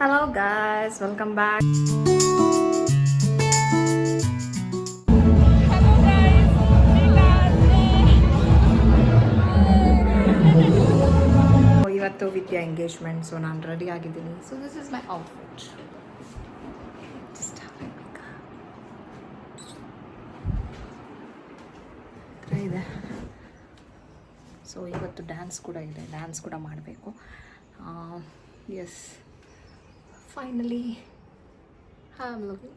Hello guys, welcome back. ಇವತ್ತು Vidya engagement, so ನಾನು ready ಆಗಿದ್ದೀನಿ. So this is my outfit. ಇದೆ. ಸೊ ಇವತ್ತು ಡ್ಯಾನ್ಸ್ ಕೂಡ ಇದೆ, ಡ್ಯಾನ್ಸ್ ಕೂಡ ಮಾಡಬೇಕು. Yes, finally I am looking.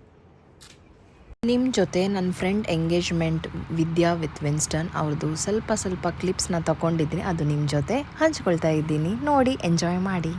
ನಿಮ್ಮ ಜೊತೆ ನನ್ನ friend engagement Vidya with Winston ಅವ್ರದ್ದು ಸ್ವಲ್ಪ ಕ್ಲಿಪ್ಸ್ನ ತಗೊಂಡಿದ್ದೀನಿ. ಅದು ನಿಮ್ಮ ಜೊತೆ ಹಂಚ್ಕೊಳ್ತಾ ಇದ್ದೀನಿ. ನೋಡಿ, ಎಂಜಾಯ್ ಮಾಡಿ.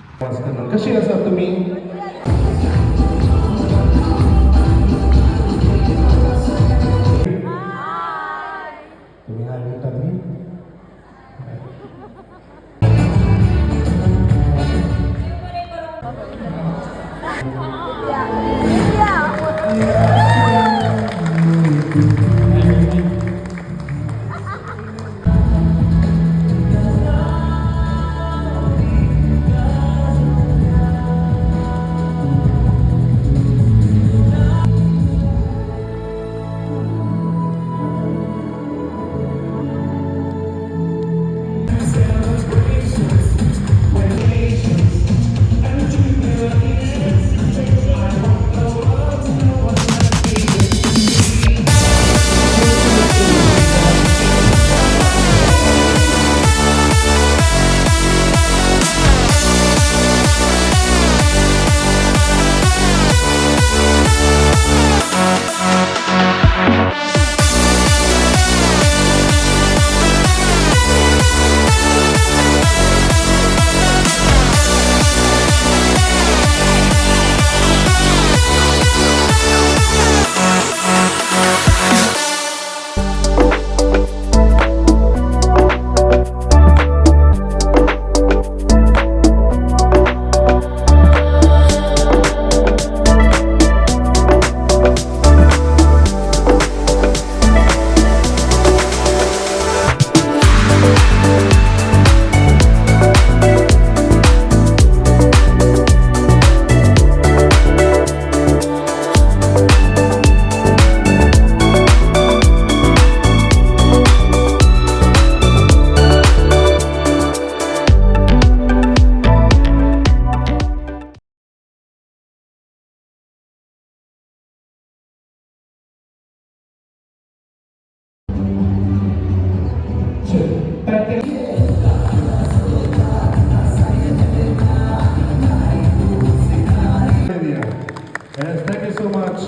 Yes, thank you so much.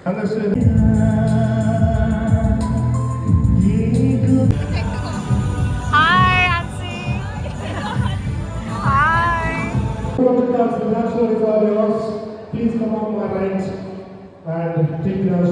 Understood. Hi, Ansi. Hi. The national is all yours. Please come on my right and take your.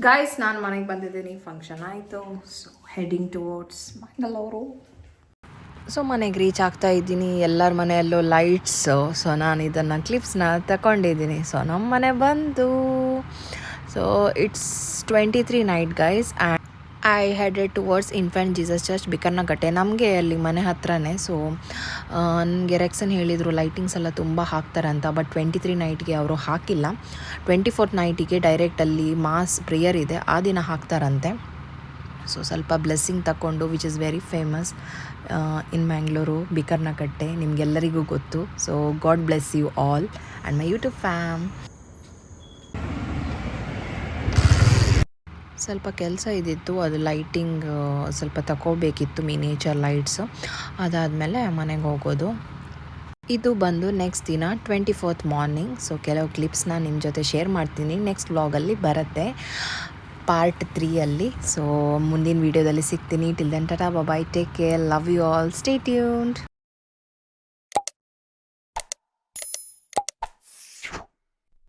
Guys, ನಾನು ಮನೆಗೆ ಬಂದಿದ್ದೀನಿ, ಫಂಕ್ಷನ್ ಆಯಿತು. So heading towards Mangaluru. So ಮನೆಗೆ ರೀಚ್ ಆಗ್ತಾ ಇದ್ದೀನಿ. ಎಲ್ಲರ ಮನೆಯಲ್ಲೂ ಲೈಟ್ಸು. ಸೊ ನಾನು ಇದನ್ನು ಕ್ಲಿಪ್ಸ್ನ ತಗೊಂಡಿದ್ದೀನಿ. ಸೊ ನಮ್ಮ ಮನೆ ಬಂದು, so it's 23 night guys. And I headed towards Infant Jesus church, Bikarnakatte. ನಮಗೆ ಅಲ್ಲಿ ಮನೆ ಹತ್ರನೇ. ಸೊ ನನಗೆ ರೆಕ್ಸನ್ ಹೇಳಿದರು ಲೈಟಿಂಗ್ಸ್ ಎಲ್ಲ ತುಂಬ ಹಾಕ್ತಾರೆ ಅಂತ. ಬಟ್ 23 ನೈಟ್ಗೆ ಅವರು ಹಾಕಿಲ್ಲ. 24th ನೈಟಿಗೆ ಡೈರೆಕ್ಟಲ್ಲಿ ಮಾಸ್ ಪ್ರೇಯರ್ ಇದೆ, ಆ ದಿನ ಹಾಕ್ತಾರಂತೆ. ಸೊ ಸ್ವಲ್ಪ ಬ್ಲೆಸ್ಸಿಂಗ್ ತಗೊಂಡು, which is very famous in Mangalore, Bikarnakatte, ನಿಮಗೆಲ್ಲರಿಗೂ ಗೊತ್ತು. So God bless you all and my YouTube fam. ಸ್ವಲ್ಪ ಕೆಲಸ ಇದ್ದಿತ್ತು, ಅದು ಲೈಟಿಂಗ್ ಸ್ವಲ್ಪ ತಗೋಬೇಕಿತ್ತು, ಮಿನಿಯೇಚರ್ ಲೈಟ್ಸು. ಅದಾದಮೇಲೆ ಮನೆಗೆ ಹೋಗೋದು. ಇದು ಬಂದು ನೆಕ್ಸ್ಟ್ ದಿನ 24th ಮಾರ್ನಿಂಗ್. ಸೊ ಕೆಲವು ಕ್ಲಿಪ್ಸ್ನ ನಿಮ್ಮ ಜೊತೆ ಶೇರ್ ಮಾಡ್ತೀನಿ, ನೆಕ್ಸ್ಟ್ ವ್ಲಾಗಲ್ಲಿ ಬರುತ್ತೆ ಪಾರ್ಟ್ 3ಅಲ್ಲಿ. ಸೊ ಮುಂದಿನ ವೀಡಿಯೋದಲ್ಲಿ ಸಿಗ್ತೀನಿ. Till then tata bye, take care, love you all, stay tuned.